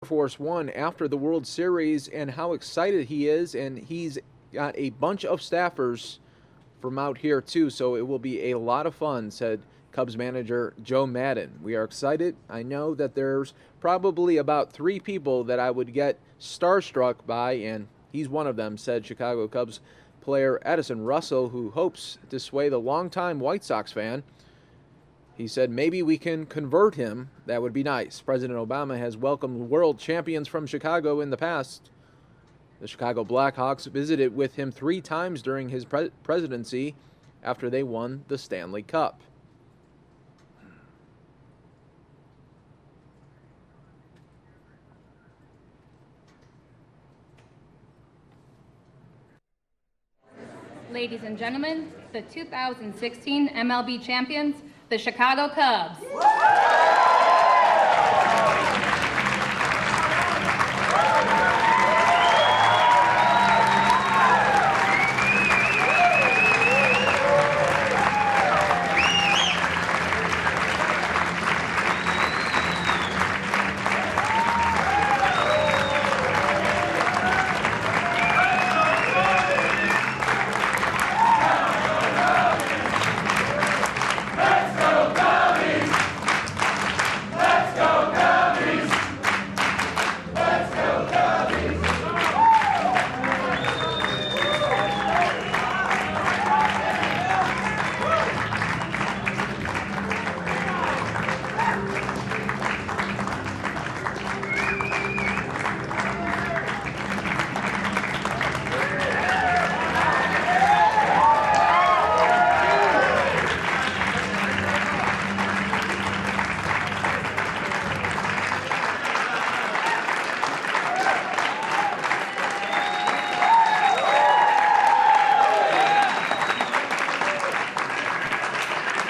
Force One after the World Series and how excited he is, and he's got a bunch of staffers from out here too, so it will be a lot of fun, said Cubs manager Joe Maddon. We are excited. I know that there's probably about 3 people that I would get starstruck by, and he's one of them, said Chicago Cubs player Edison Russell, who hopes to sway the longtime White Sox fan. He said maybe we can convert him. That would be nice. President Obama has welcomed world champions from Chicago in the past. The Chicago Blackhawks visited with him 3 times during his presidency after they won the Stanley Cup. Ladies and gentlemen, the 2016 MLB champions, the Chicago Cubs.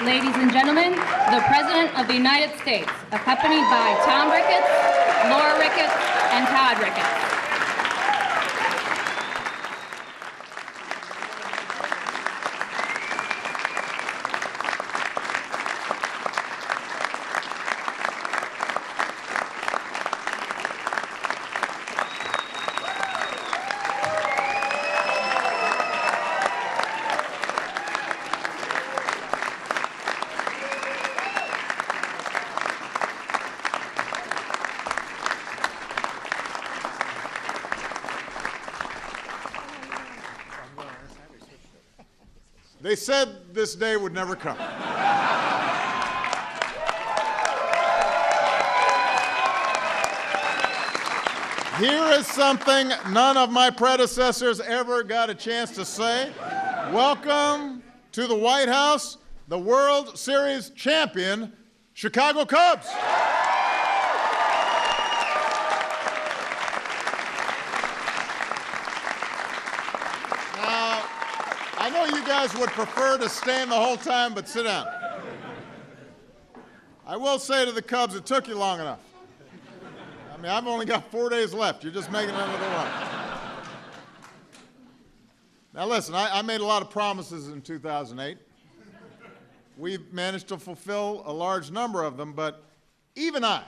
Ladies and gentlemen, the President of the United States, accompanied by Tom Ricketts, Laura Ricketts, and Todd Ricketts. They said this day would never come. Here is something none of my predecessors ever got a chance to say. Welcome to the White House, the World Series champion, Chicago Cubs. I know you guys would prefer to stand the whole time, but sit down. I will say to the Cubs, it took you long enough. I mean, I've only got 4 days left. You're just making another run. Now listen, I made a lot of promises in 2008. We've managed to fulfill a large number of them, but even I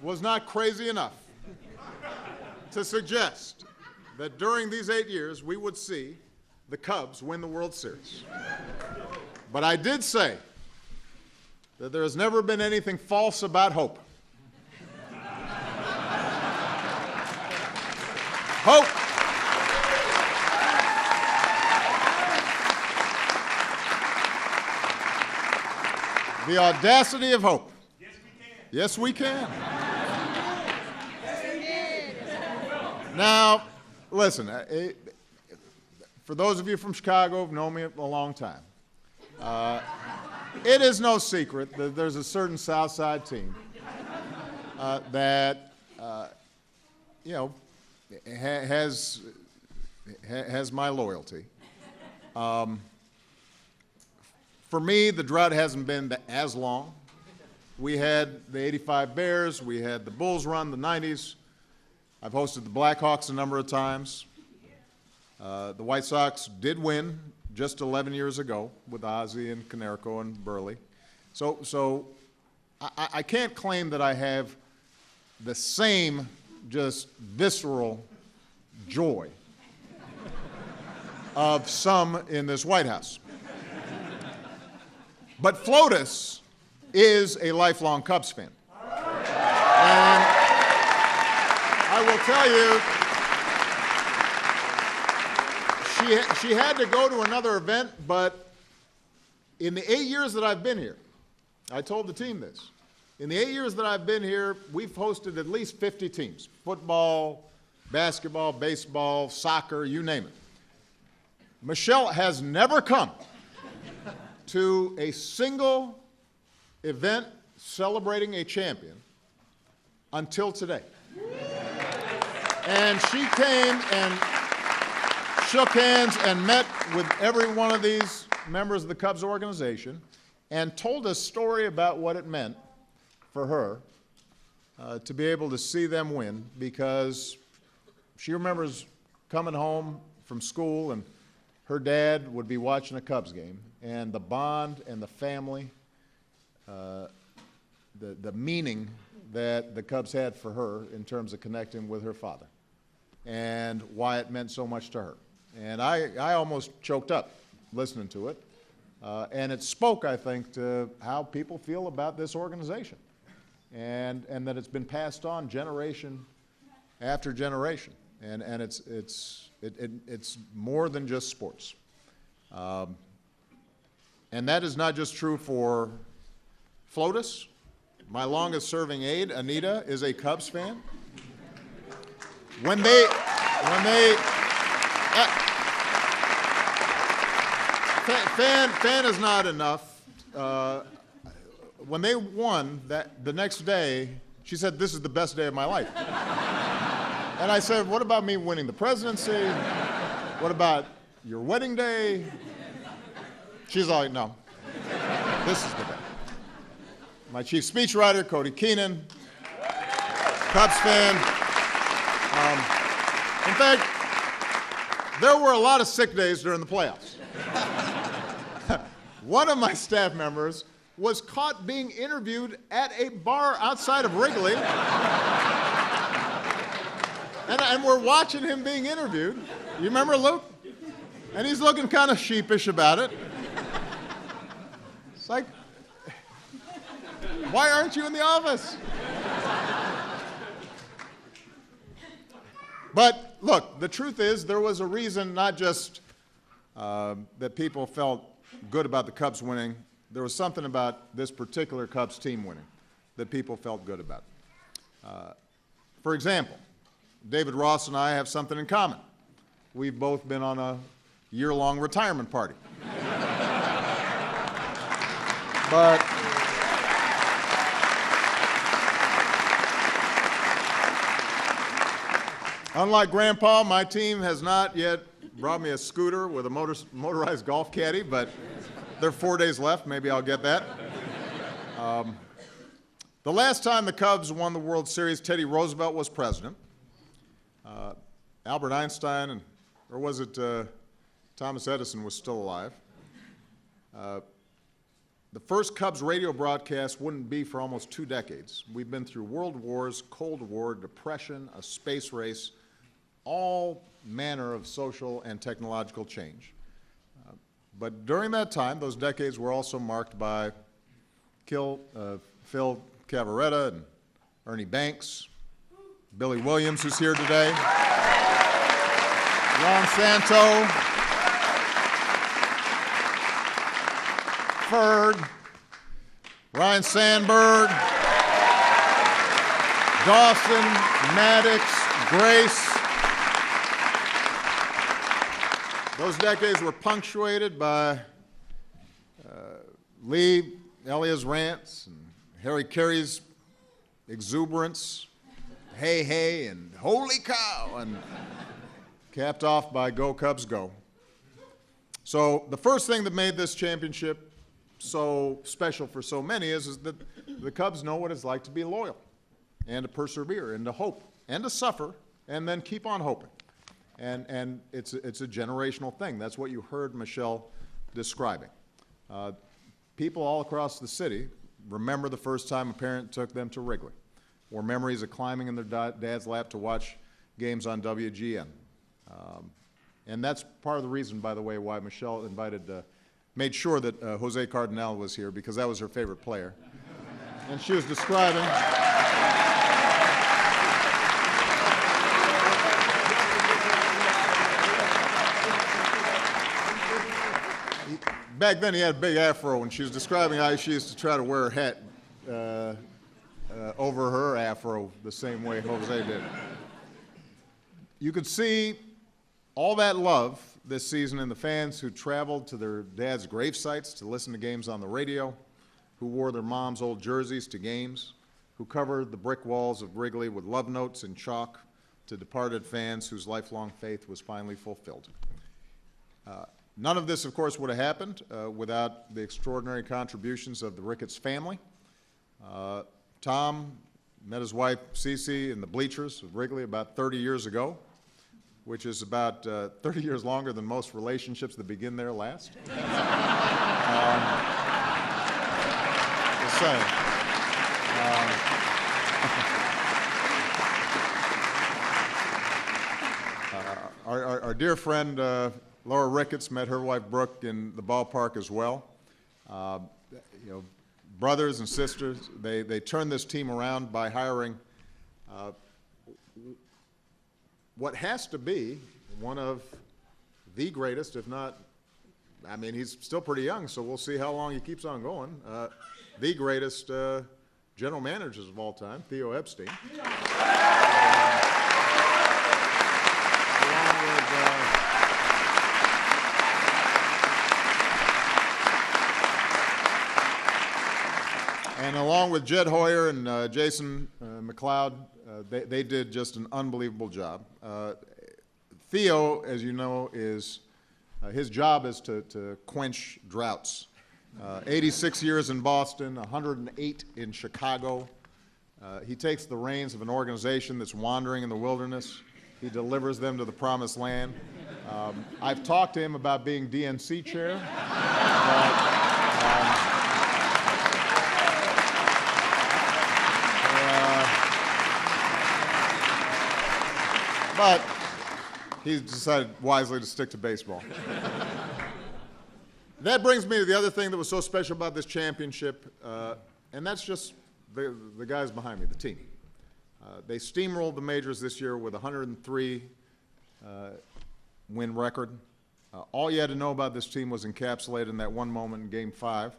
was not crazy enough to suggest that during these 8 years we would see the Cubs win the World Series. But I did say that there has never been anything false about hope. Hope. The audacity of hope. Yes, we can. Now, listen, for those of you from Chicago who've known me a long time, it is no secret that there's a certain South Side team that, has my loyalty. For me, the drought hasn't been as long. We had the '85 Bears, we had the Bulls run, the '90s. I've hosted the Blackhawks a number of times. The White Sox did win just 11 years ago with Ozzie and Konerko and Burley. So I can't claim that I have the same just visceral joy of some in this White House. But Flotus is a lifelong Cubs fan. And I will tell you, she had to go to another event, but in the 8 years that I've been here, I told the team this, in the 8 years that I've been here, we've hosted at least 50 teams, football, basketball, baseball, soccer, you name it. Michelle has never come to a single event celebrating a champion until today. And she came and shook hands and met with every one of these members of the Cubs organization and told a story about what it meant for her to be able to see them win, because she remembers coming home from school and her dad would be watching a Cubs game, and the bond and the family, the meaning that the Cubs had for her in terms of connecting with her father and why it meant so much to her. And I almost choked up listening to it. And it spoke, I think, to how people feel about this organization, and that it's been passed on generation after generation. And it's more than just sports. And that is not just true for Flotus. My longest-serving aide, Anita, is a Cubs fan. Fan is not enough. When they won the next day, she said, "This is the best day of my life." And I said, "What about me winning the presidency? What about your wedding day?" She's like, "No, this is the day." My chief speechwriter, Cody Keenan, Cubs fan. In fact, there were a lot of sick days during the playoffs. One of my staff members was caught being interviewed at a bar outside of Wrigley. And we're watching him being interviewed. You remember Luke? And he's looking kind of sheepish about it. It's like, why aren't you in the office? But look, the truth is there was a reason, not just that people felt good about the Cubs winning. There was something about this particular Cubs team winning that people felt good about. For example, David Ross and I have something in common. We've both been on a year-long retirement party. But unlike Grandpa, my team has not yet brought me a scooter with a motorized golf caddy, but there are 4 days left. Maybe I'll get that. The last time the Cubs won the World Series, Teddy Roosevelt was president. Albert Einstein, or was it Thomas Edison, was still alive. The first Cubs radio broadcast wouldn't be for almost 2 decades. We've been through world wars, Cold War, depression, a space race, all manner of social and technological change. But during that time, those decades were also marked by Phil Cavaretta and Ernie Banks, Billy Williams, who's here today, Ron Santo, Ferg, Ryan Sandberg, Dawson, Maddox, Grace. Those decades were punctuated by Lee Elia's rants and Harry Carey's exuberance, hey, hey, and holy cow, and capped off by Go Cubs Go. So the first thing that made this championship so special for so many is that the Cubs know what it's like to be loyal and to persevere and to hope and to suffer and then keep on hoping. And it's a generational thing. That's what you heard Michelle describing. People all across the city remember the first time a parent took them to Wrigley. or memories of climbing in their dad's lap to watch games on WGN. And that's part of the reason, by the way, why Michelle made sure that Jose Cardinal was here, because that was her favorite player. And she was describing. Back then he had a big afro, and she was describing how she used to try to wear her hat over her afro the same way Jose did. You could see all that love this season in the fans who traveled to their dad's grave sites to listen to games on the radio, who wore their mom's old jerseys to games, who covered the brick walls of Wrigley with love notes in chalk to departed fans whose lifelong faith was finally fulfilled. None of this, of course, would have happened without the extraordinary contributions of the Ricketts family. Tom met his wife, Cece, in the bleachers of Wrigley about 30 years ago, which is about 30 years longer than most relationships that begin there last. Just saying. Our dear friend Laura Ricketts met her wife Brooke in the ballpark as well. You know, brothers and sisters, they turned this team around by hiring what has to be one of the greatest, if not, I mean, he's still pretty young, so we'll see how long he keeps on going, the greatest general managers of all time, Theo Epstein. And along with Jed Hoyer and Jason McLeod, they did just an unbelievable job. Theo, as you know, his job is to quench droughts. 86 years in Boston, 108 in Chicago. He takes the reins of an organization that's wandering in the wilderness. He delivers them to the promised land. I've talked to him about being DNC chair. But he's decided wisely to stick to baseball. That brings me to the other thing that was so special about this championship, and that's just the guys behind me, the team. They steamrolled the majors this year with a 103 win record. All you had to know about this team was encapsulated in that one moment in Game 5,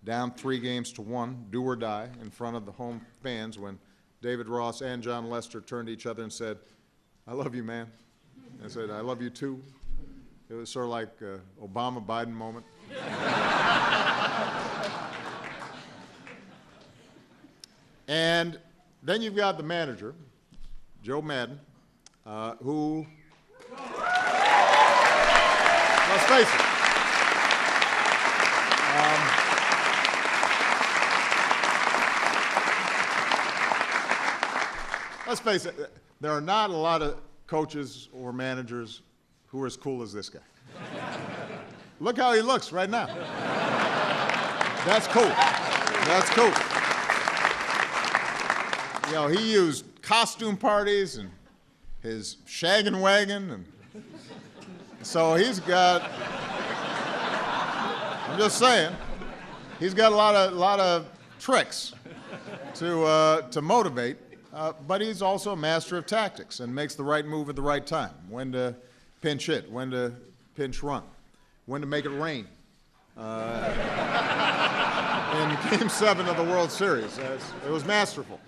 down 3-1, do or die, in front of the home fans when David Ross and John Lester turned to each other and said, "I love you, man." I said, "I love you too." It was sort of like Obama-Biden moment. And then you've got the manager, Joe Madden, who, let's face it, there are not a lot of coaches or managers who are as cool as this guy. Look how he looks right now. That's cool. That's cool. You know, he used costume parties and his shaggin' wagon, and so he's got, I'm just saying, he's got a lot of tricks to motivate. But he's also a master of tactics and makes the right move at the right time, when to pinch hit, when to pinch run, when to make it rain. In Game 7 of the World Series. It was masterful.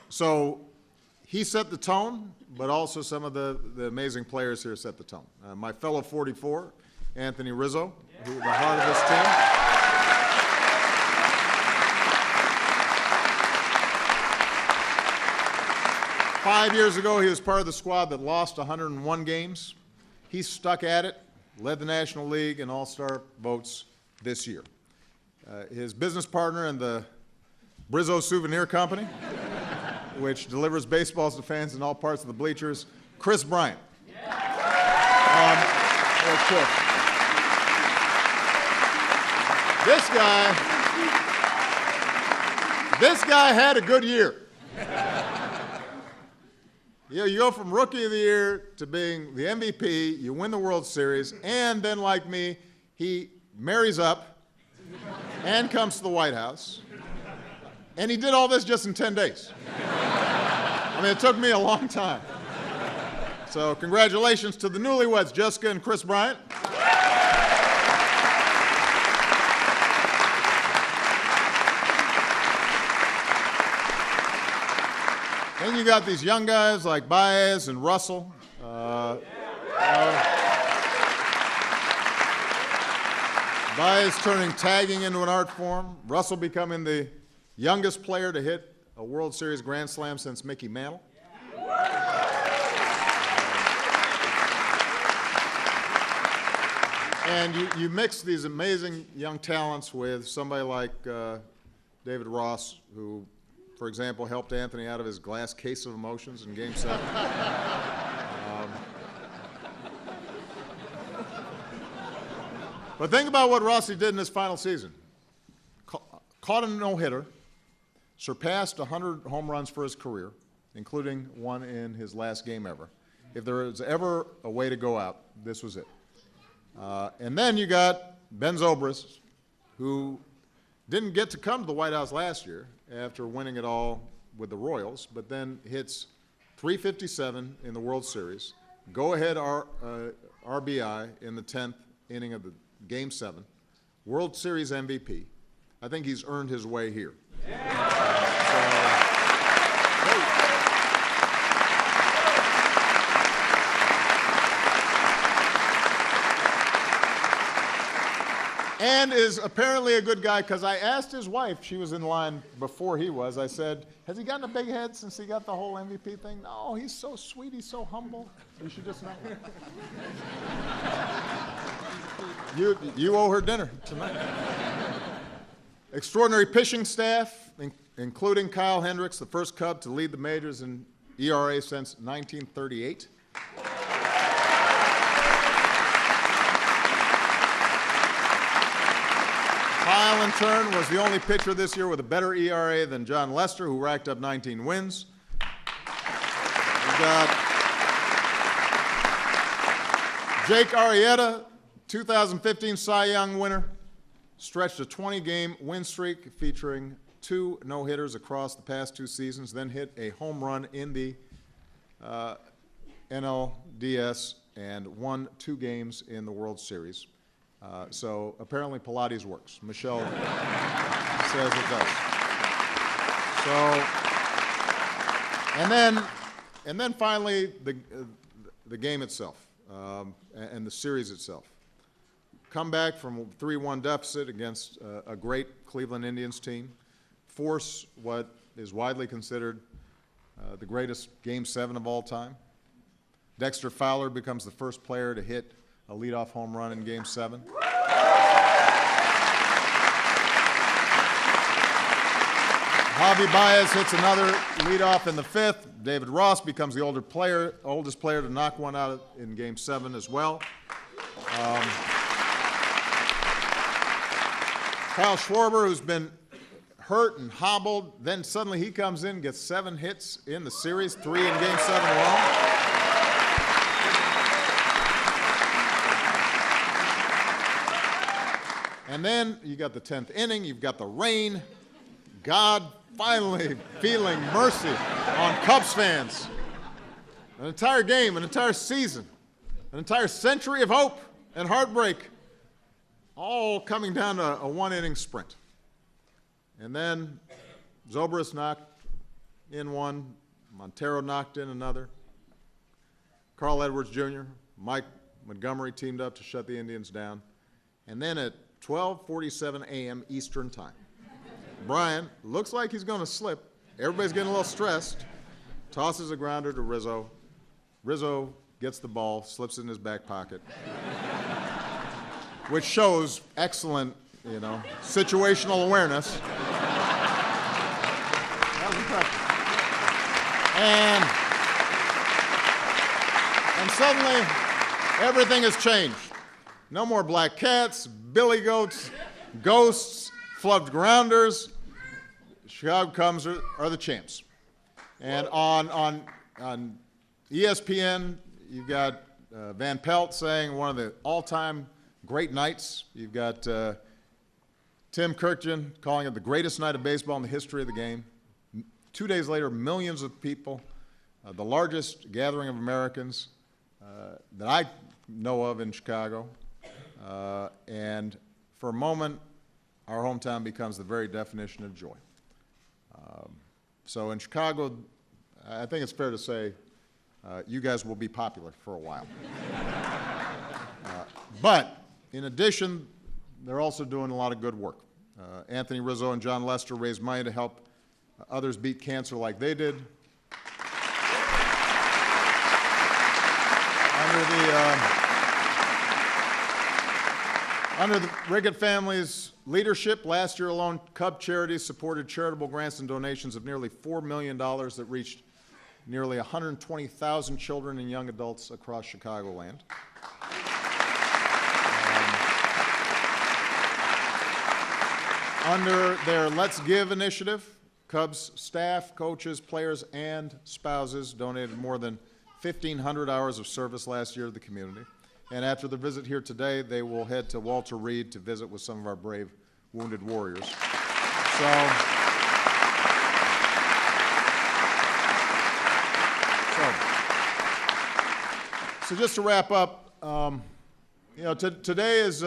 So he set the tone, but also some of the amazing players here set the tone. My fellow 44, Anthony Rizzo, who, the heart of this team. 5 years ago, he was part of the squad that lost 101 games. He stuck at it, led the National League in All-Star votes this year. His business partner in the Brizzo Souvenir Company, which delivers baseballs to fans in all parts of the bleachers, Chris Bryant. This guy This guy had a good year. You go from Rookie of the Year to being the MVP, you win the World Series, and then, like me, he marries up and comes to the White House. And he did all this just in 10 days. I mean, it took me a long time. So congratulations to the newlyweds, Jessica and Chris Bryant. Then you got these young guys like Baez and Russell. Baez turning tagging into an art form. Russell becoming the youngest player to hit a World Series Grand Slam since Mickey Mantle. And you mix these amazing young talents with somebody like David Ross, who, for example, helped Anthony out of his glass case of emotions in Game 7. But think about what Rossi did in his final season. Caught a no-hitter, surpassed 100 home runs for his career, including one in his last game ever. If there was ever a way to go out, this was it. And then you got Ben Zobrist, who didn't get to come to the White House last year after winning it all with the Royals, but then hits .357 in the World Series, go-ahead RBI in the 10th inning of the Game 7, World Series MVP. I think he's earned his way here. And is apparently a good guy, because I asked his wife, she was in line before he was, I said, has he gotten a big head since he got the whole MVP thing? No, he's so sweet, he's so humble. You should just know. You owe her dinner tonight. Extraordinary pitching staff, including Kyle Hendricks, the first Cub to lead the majors in ERA since 1938. Kyle, in turn, was the only pitcher this year with a better ERA than John Lester, who racked up 19 wins. We've got Jake Arrieta, 2015 Cy Young winner, stretched a 20-game win streak featuring 2 no-hitters across the past 2 seasons, then hit a home run in the NLDS and won 2 games in the World Series. So apparently Pilates works. Michelle says it does. So, and then finally the game itself and the series itself. Come back from a 3-1 deficit against a great Cleveland Indians team, force what is widely considered the greatest Game 7 of all time. Dexter Fowler becomes the first player to hit a leadoff home run in Game 7. Javi Baez hits another leadoff in the 5th. David Ross becomes the oldest player to knock one out in Game 7 as well. Kyle Schwarber, who's been hurt and hobbled, then suddenly he comes in, gets 7 hits in the series, 3 in Game 7 alone. And then you got the 10th inning, you've got the rain. God finally feeling mercy on Cubs fans. An entire game, an entire season, an entire century of hope and heartbreak, all coming down to a 1-inning sprint. And then Zobrist knocked in 1, Montero knocked in another. Carl Edwards Jr., Mike Montgomery teamed up to shut the Indians down. And then at 12:47 a.m. Eastern Time, Brian looks like he's going to slip. Everybody's getting a little stressed. Tosses a grounder to Rizzo. Rizzo gets the ball, slips it in his back pocket, which shows excellent, situational awareness. That was impressive. And suddenly, everything has changed. No more black cats, billy goats, ghosts, flubbed grounders. Chicago Cubs are the champs. And on ESPN, you've got Van Pelt saying one of the all-time great nights. You've got Tim Kirkjian calling it the greatest night of baseball in the history of the game. 2 days later, millions of people, the largest gathering of Americans that I know of in Chicago. And for a moment, our hometown becomes the very definition of joy. So in Chicago, I think it's fair to say you guys will be popular for a while. But in addition, they're also doing a lot of good work. Anthony Rizzo and John Lester raised money to help others beat cancer like they did. Under the Rickett family's leadership, last year alone, Cub Charities supported charitable grants and donations of nearly $4 million that reached nearly 120,000 children and young adults across Chicagoland. Under their Let's Give initiative, Cubs staff, coaches, players, and spouses donated more than 1,500 hours of service last year to the community. And after the visit here today, they will head to Walter Reed to visit with some of our brave wounded warriors. So just to wrap up, you know, today is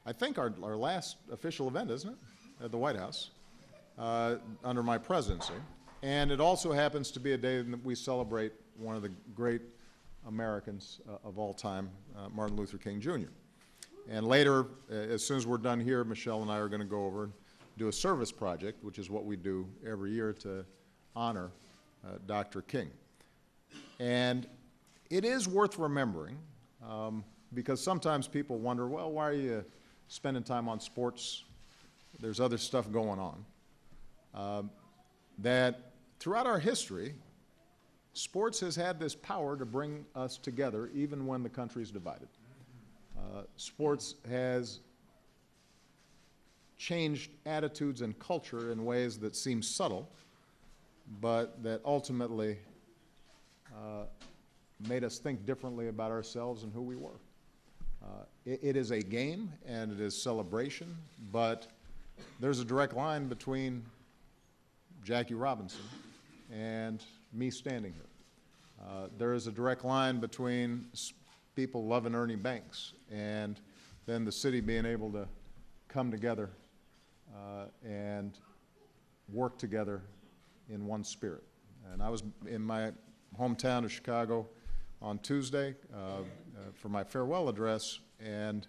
I think our last official event, isn't it, at the White House under my presidency. And it also happens to be a day that we celebrate one of the great Americans of all time, Martin Luther King Jr. And later, as soon as we're done here, Michelle and I are going to go over and do a service project, which is what we do every year to honor Dr. King. And it is worth remembering, because sometimes people wonder, well, why are you spending time on sports? There's other stuff going on. That throughout our history, sports has had this power to bring us together even when the country's divided. Sports has changed attitudes and culture in ways that seem subtle, but that ultimately made us think differently about ourselves and who we were. It is a game and it is celebration, but there's a direct line between Jackie Robinson and me standing here. There is a direct line between people loving Ernie Banks and then the city being able to come together and work together in one spirit. And I was in my hometown of Chicago on Tuesday for my farewell address, and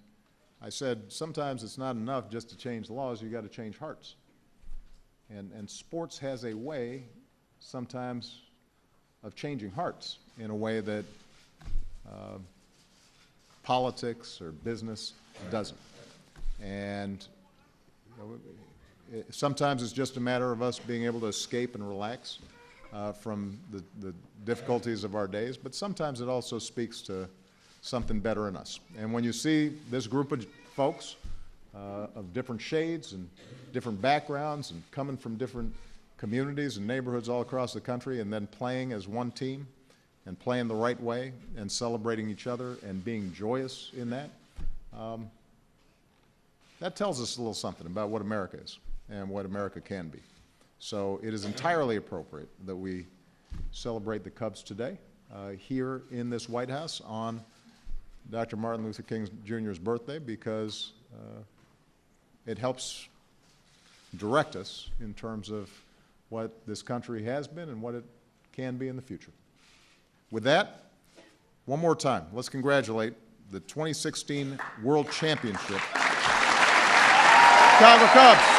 I said, sometimes it's not enough just to change laws, you got to change hearts. And sports has a way sometimes of changing hearts in a way that politics or business doesn't. And sometimes it's just a matter of us being able to escape and relax from the difficulties of our days, but sometimes it also speaks to something better in us. And when you see this group of folks of different shades and different backgrounds and coming from different communities and neighborhoods all across the country and then playing as one team and playing the right way and celebrating each other and being joyous in that, that tells us a little something about what America is and what America can be. So it is entirely appropriate that we celebrate the Cubs today here in this White House on Dr. Martin Luther King Jr.'s birthday, because it helps direct us in terms of what this country has been and what it can be in the future. With that, one more time, let's congratulate the 2016 World Championship Chicago Cubs.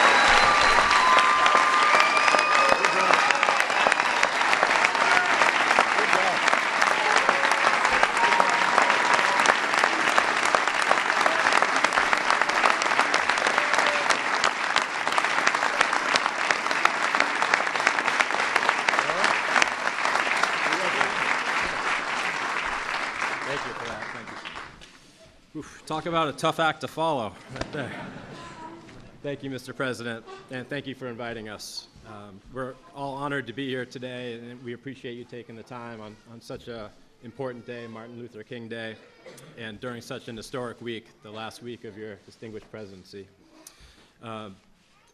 Talk about a tough act to follow right there. Thank you, Mr. President, and thank you for inviting us. We're all honored to be here today, and we appreciate you taking the time on such an important day, Martin Luther King Day, and during such an historic week, the last week of your distinguished presidency. I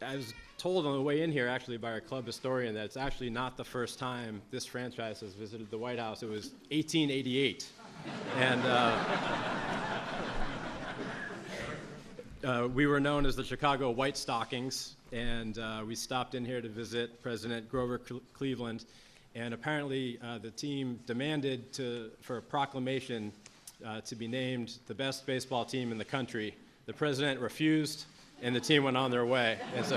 was told on the way in here, actually, by our club historian that it's actually not the first time this franchise has visited the White House. It was 1888, and we were known as the Chicago White Stockings, and we stopped in here to visit President Grover Cleveland, and apparently the team demanded for a proclamation to be named the best baseball team in the country. The president refused, and the team went on their way. And so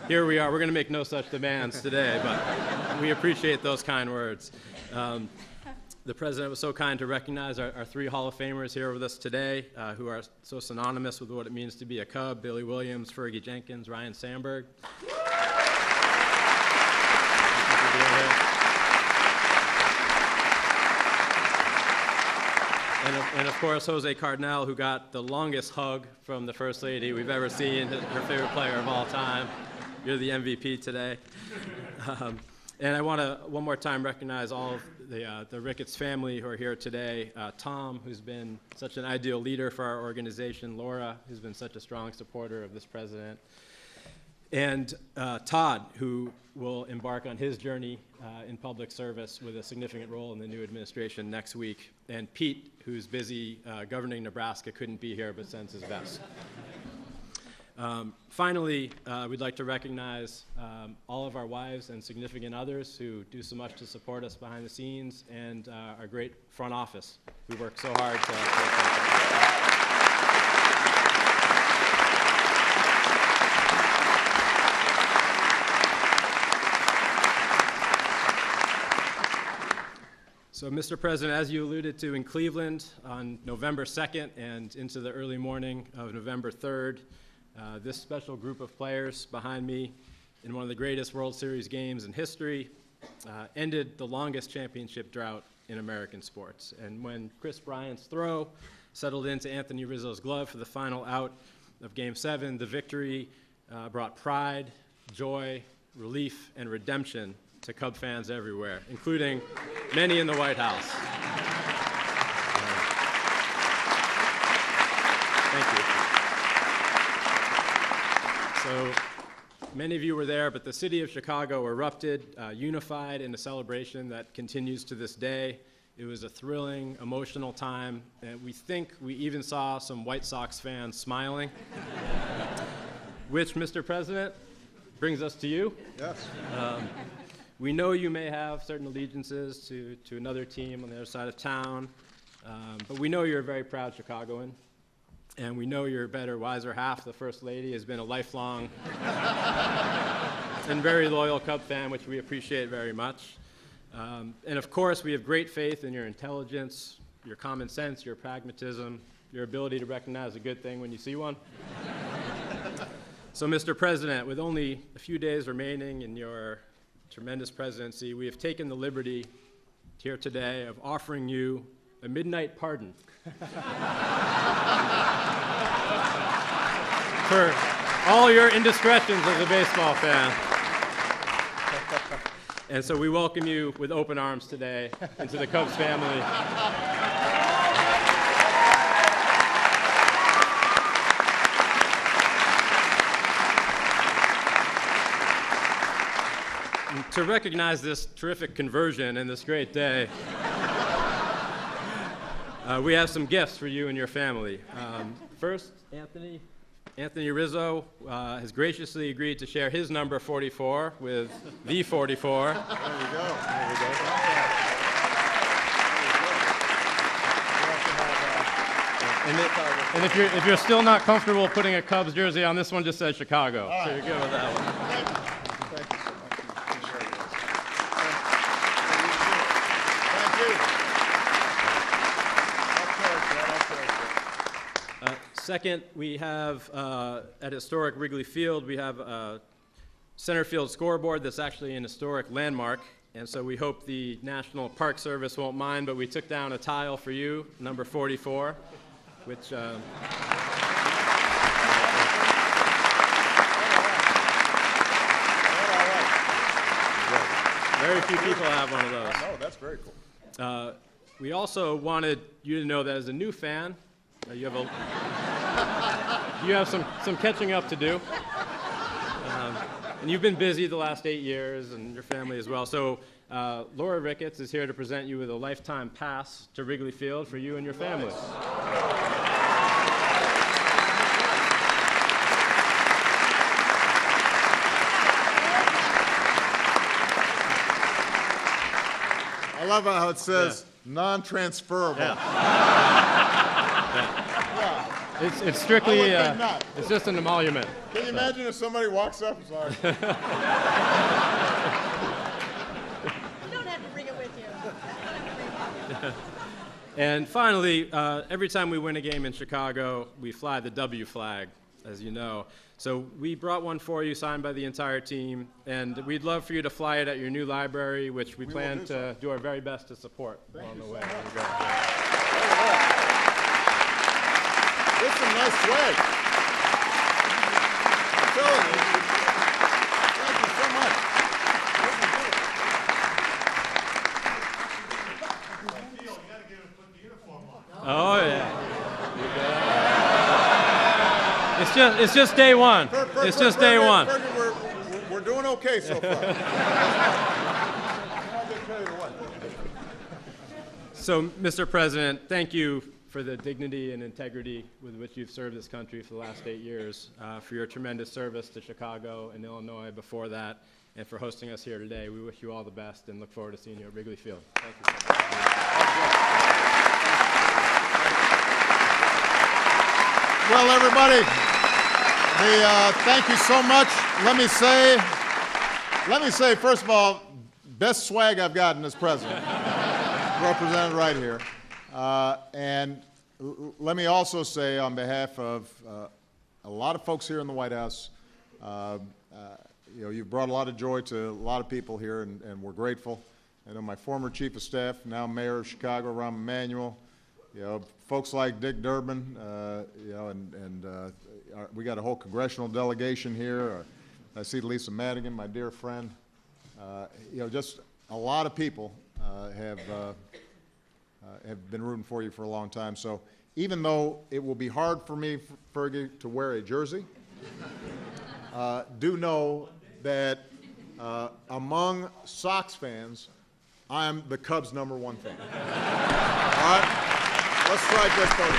here we are. We're going to make no such demands today, but we appreciate those kind words. The president was so kind to recognize our three Hall of Famers here with us today, who are so synonymous with what it means to be a Cub: Billy Williams, Fergie Jenkins, Ryan Sandberg. And of course, Jose Cardinal, who got the longest hug from the First Lady we've ever seen, her favorite player of all time. You're the MVP today. And I want to one more time recognize all of the Ricketts family who are here today. Tom, who's been such an ideal leader for our organization. Laura, who's been such a strong supporter of this president. And Todd, who will embark on his journey in public service with a significant role in the new administration next week. And Pete, who's busy governing Nebraska, couldn't be here but sends his best. Finally, we'd like to recognize all of our wives and significant others who do so much to support us behind the scenes, and our great front office who work so hard to So, Mr. President, as you alluded to, in Cleveland on November 2nd and into the early morning of November 3rd, this special group of players behind me in one of the greatest World Series games in history ended the longest championship drought in American sports. And when Chris Bryant's throw settled into Anthony Rizzo's glove for the final out of Game 7, the victory brought pride, joy, relief, and redemption to Cub fans everywhere, including many in the White House. Thank you. So many of you were there, but the city of Chicago erupted, unified in a celebration that continues to this day. It was a thrilling, emotional time, and we think we even saw some White Sox fans smiling, which, Mr. President, brings us to you. Yes. We know you may have certain allegiances to another team on the other side of town, but we know you're a very proud Chicagoan, and we know your better, wiser half, the First Lady, has been a lifelong and very loyal Cub fan, which we appreciate very much. And of course, we have great faith in your intelligence, your common sense, your pragmatism, your ability to recognize a good thing when you see one. So, Mr. President, with only a few days remaining in your tremendous presidency, we have taken the liberty here today of offering you a midnight pardon for all your indiscretions as a baseball fan. And so we welcome you with open arms today into the Cubs family. To recognize this terrific conversion and this great day, we have some gifts for you and your family. First, Anthony Rizzo has graciously agreed to share his number 44 with the 44. There we go. And if you're still not comfortable putting a Cubs jersey on, this one just says Chicago. Right. So you're good with that one. Thank you so much. Appreciate it. Thank you. Second, we have at historic Wrigley Field, we have a center field scoreboard that's actually an historic landmark. And so we hope the National Park Service won't mind, but we took down a tile for you, number 44, which Very few people have one of those. Oh, that's very cool. We also wanted you to know that as a new fan, you have some catching up to do. And you've been busy the last 8 years, and your family as well. So Laura Ricketts is here to present you with a lifetime pass to Wrigley Field for you and your family. I love how it says non-transferable. It's strictly, I would think not. it's just an emolument. Can you imagine if somebody walks up and says, You don't have to bring it with you. And finally, every time we win a game in Chicago, we fly the W flag, as you know. So we brought one for you, signed by the entire team, and we'd love for you to fly it at your new library, which we plan to do our very best to support along the way. There you go. "It's some nice swag." I'm telling you. Thank you so much. Oh yeah. It's just day one. It's just day one. We're doing okay so far. So, Mr. President, thank you for the dignity and integrity with which you've served this country for the last 8 years, for your tremendous service to Chicago and Illinois before that, and for hosting us here today. We wish you all the best and look forward to seeing you at Wrigley Field. Thank you. Well, everybody, thank you so much. Let me say, first of all, best swag I've gotten as president, represented right here. And let me also say, on behalf of a lot of folks here in the White House, you've brought a lot of joy to a lot of people here, and we're grateful. I know my former chief of staff, now mayor of Chicago, Rahm Emanuel, folks like Dick Durbin, we got a whole congressional delegation here. I see Lisa Madigan, my dear friend. Just a lot of people have been rooting for you for a long time. So even though it will be hard for me, Fergie, to wear a jersey, do know that among Sox fans, I am the Cubs' #1 fan. All right? Let's try this photo.